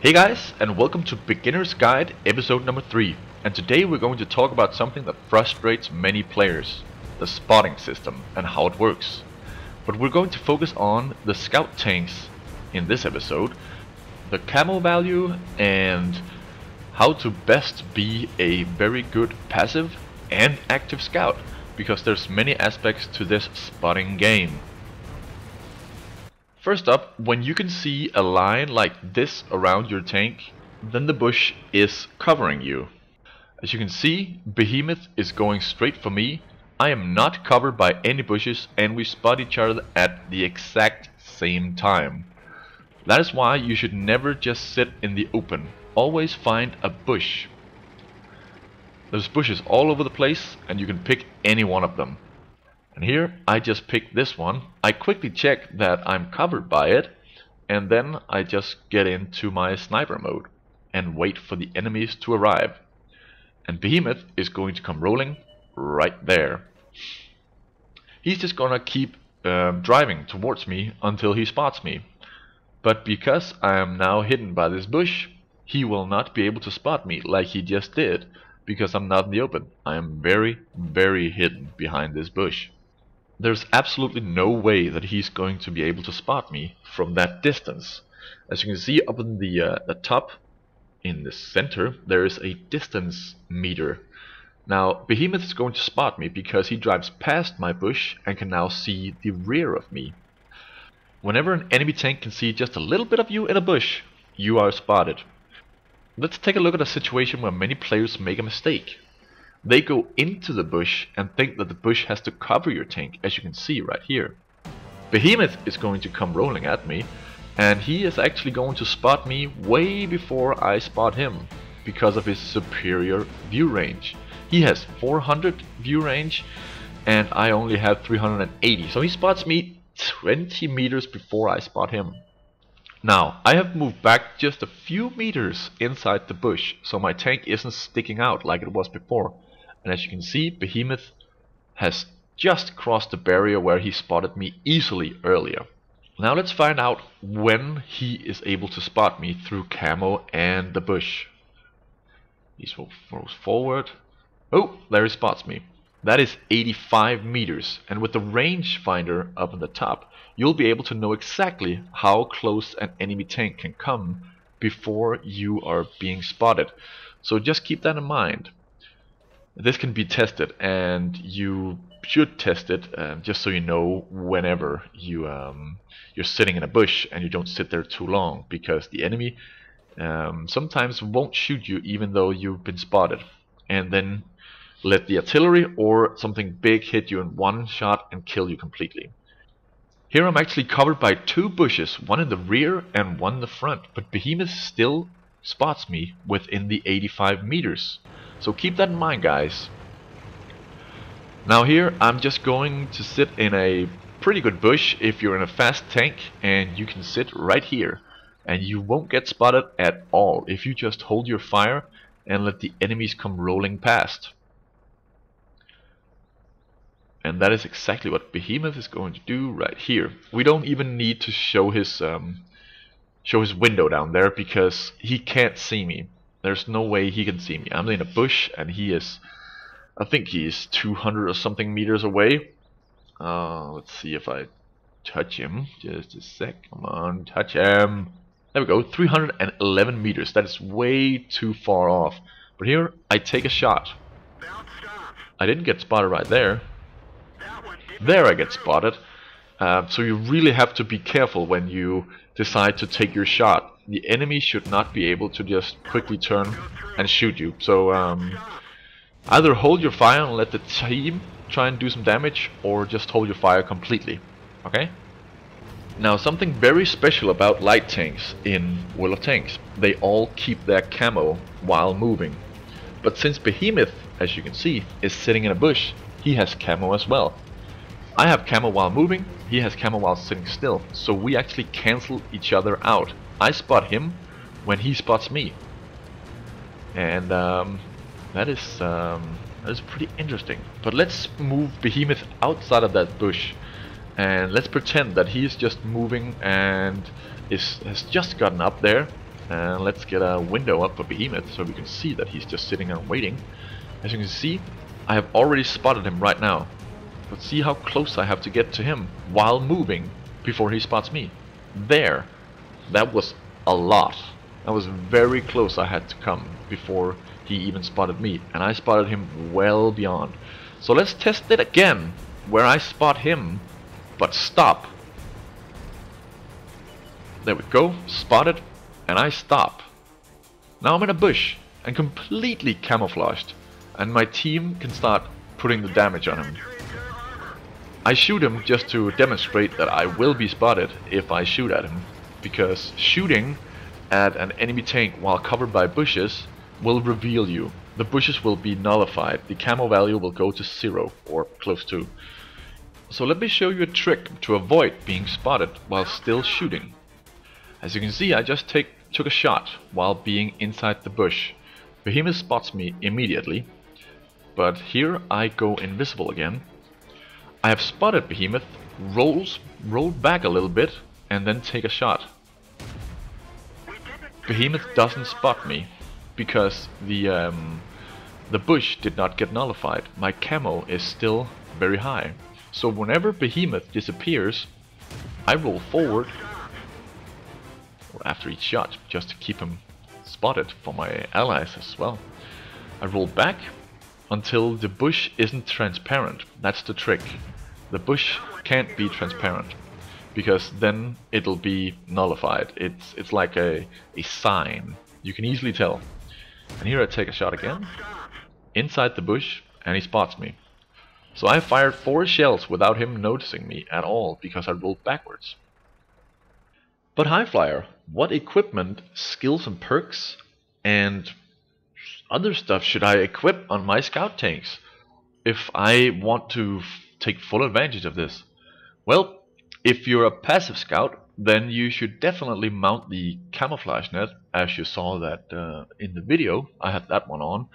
Hey guys, and welcome to Beginner's Guide episode number 3. And today we're going to talk about something that frustrates many players, the spotting system and how it works. But we're going to focus on the scout tanks in this episode, the camo value, and how to best be a very good passive and active scout, because there's many aspects to this spotting game. First up, when you can see a line like this around your tank, then the bush is covering you. As you can see, Behemoth is going straight for me. I am not covered by any bushes, and we spot each other at the exact same time. That is why you should never just sit in the open. Always find a bush. There's bushes all over the place, and you can pick any one of them. And here I just picked this one. I quickly check that I'm covered by it, and then I just get into my sniper mode and wait for the enemies to arrive. And Behemoth is going to come rolling right there. He's just gonna keep driving towards me until he spots me. But because I am now hidden by this bush, he will not be able to spot me like he just did, because I'm not in the open. I am very, very hidden behind this bush. There's absolutely no way that he's going to be able to spot me from that distance. As you can see up in the top, in the center, there is a distance meter. Now, Behemoth is going to spot me because he drives past my bush and can now see the rear of me. Whenever an enemy tank can see just a little bit of you in a bush, you are spotted. Let's take a look at a situation where many players make a mistake. They go into the bush and think that the bush has to cover your tank, as you can see right here. Behemoth is going to come rolling at me, and he is actually going to spot me way before I spot him, because of his superior view range. He has 400 view range, and I only have 380, so he spots me 20 meters before I spot him. Now, I have moved back just a few meters inside the bush, so my tank isn't sticking out like it was before. And as you can see, Behemoth has just crossed the barrier where he spotted me easily earlier. Now let's find out when he is able to spot me through camo and the bush. He throws forward. Oh, there he spots me. That is 85 meters, and with the rangefinder up on the top, you'll be able to know exactly how close an enemy tank can come before you are being spotted. So just keep that in mind. This can be tested, and you should test it just so you know whenever you're sitting in a bush and you don't sit there too long, because the enemy sometimes won't shoot you even though you've been spotted, and then let the artillery or something big hit you in one shot and kill you completely. Here I'm actually covered by two bushes, one in the rear and one in the front, but Behemoth still spots me within the 85 meters. So keep that in mind, guys. Now here I'm just going to sit in a pretty good bush if you're in a fast tank, and you can sit right here and you won't get spotted at all if you just hold your fire and let the enemies come rolling past. And that is exactly what Behemoth is going to do right here. We don't even need to show his window down there, because he can't see me. There's no way he can see me. I'm in a bush, and he is, I think he is 200 or something meters away. Let's see if I touch him. Just a sec. Come on, touch him. There we go. 311 meters. That is way too far off. But here, I take a shot. I didn't get spotted right there. There I get spotted. So you really have to be careful when you decide to take your shot. The enemy should not be able to just quickly turn and shoot you. So either hold your fire and let the team try and do some damage, or just hold your fire completely. Okay? Now, something very special about light tanks in World of Tanks: they all keep their camo while moving. But since Behemoth, as you can see, is sitting in a bush, he has camo as well. I have camo while moving, he has camo while sitting still, so we actually cancel each other out. I spot him when he spots me, and that is pretty interesting. But let's move Behemoth outside of that bush, and let's pretend that he is just moving and has just gotten up there, And let's get a window up for Behemoth so we can see that he's just sitting and waiting. As you can see, I have already spotted him right now. But see how close I have to get to him while moving before he spots me. There. That was a lot. That was very close I had to come before he even spotted me. And I spotted him well beyond. So let's test it again, where I spot him, but stop. There we go, spotted, and I stop. Now I'm in a bush, and completely camouflaged, and my team can start putting the damage on him. I shoot him just to demonstrate that I will be spotted if I shoot at him, because shooting at an enemy tank while covered by bushes will reveal you. The bushes will be nullified, the camo value will go to 0 or close to. So let me show you a trick to avoid being spotted while still shooting. As you can see, I just took a shot while being inside the bush. Behemoth spots me immediately, but here I go invisible again. I have spotted Behemoth, rolled back a little bit, and then take a shot. Behemoth doesn't spot me because the bush did not get nullified. My camo is still very high. So whenever Behemoth disappears, I roll forward after each shot just to keep him spotted for my allies as well. I roll back until the bush isn't transparent. That's the trick. The bush can't be transparent because then it'll be nullified. It's like a sign. You can easily tell. And here I take a shot again inside the bush and he spots me. So I fired 4 shells without him noticing me at all because I rolled backwards. But Highflyer, what equipment, skills and perks and other stuff should I equip on my scout tanks if I want to take full advantage of this? Well, if you're a passive scout, then you should definitely mount the camouflage net, as you saw that in the video. I had that one on.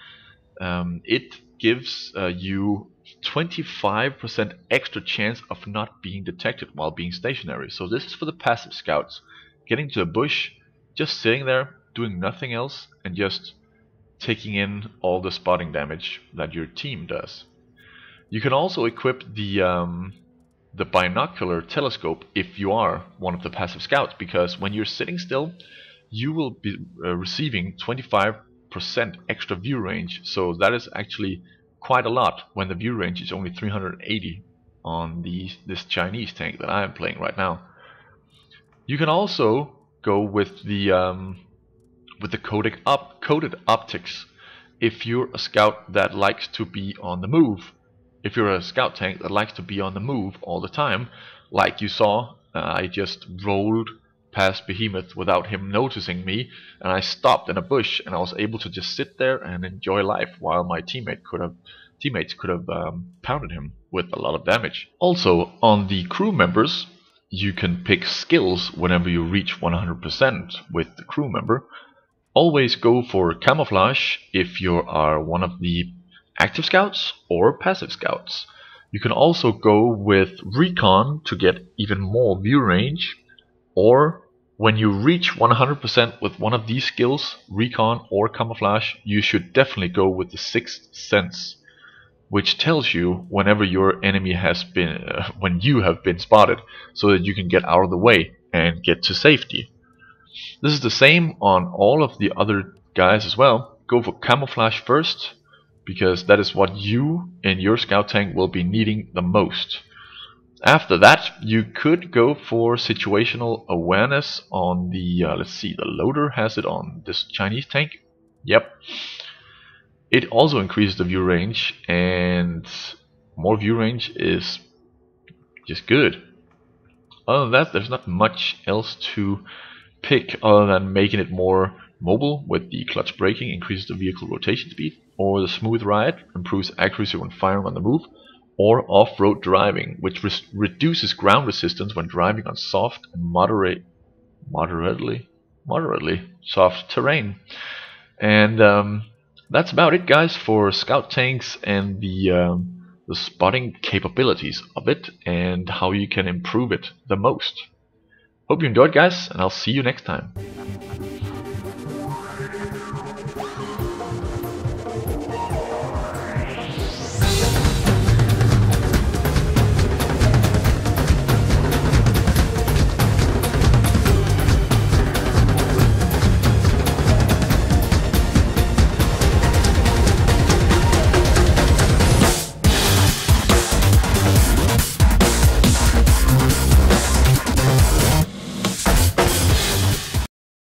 It gives you 25% extra chance of not being detected while being stationary. So this is for the passive scouts, getting to a bush, just sitting there, doing nothing else, and just taking in all the spotting damage that your team does. You can also equip the binocular telescope if you are one of the passive scouts, because when you're sitting still, you will be receiving 25% extra view range. So that is actually quite a lot when the view range is only 380 on this Chinese tank that I am playing right now. You can also go with the coded optics if you're a scout that likes to be on the move. If you're a scout tank that likes to be on the move all the time, like you saw, I just rolled past Behemoth without him noticing me, and I stopped in a bush, and I was able to just sit there and enjoy life while my teammates could have pounded him with a lot of damage. Also, on the crew members, you can pick skills whenever you reach 100% with the crew member. Always go for camouflage if you are one of the active scouts or passive scouts. You can also go with recon to get even more view range, or when you reach 100% with one of these skills, recon or camouflage, you should definitely go with the sixth sense, which tells you whenever your enemy has been when you have been spotted, so that you can get out of the way and get to safety. This is the same on all of the other guys as well. Go for camouflage first, because that is what you and your scout tank will be needing the most. After that, you could go for situational awareness on the, let's see, the loader has it on this Chinese tank. Yep. It also increases the view range, and more view range is just good. Other than that, there's not much else to pick other than making it more mobile with the clutch braking, increases the vehicle rotation speed, or the smooth ride, improves accuracy when firing on the move, or off-road driving, which reduces ground resistance when driving on soft and moderately soft terrain. And that's about it, guys, for scout tanks and the spotting capabilities of it and how you can improve it the most. Hope you enjoyed, guys, and I'll see you next time.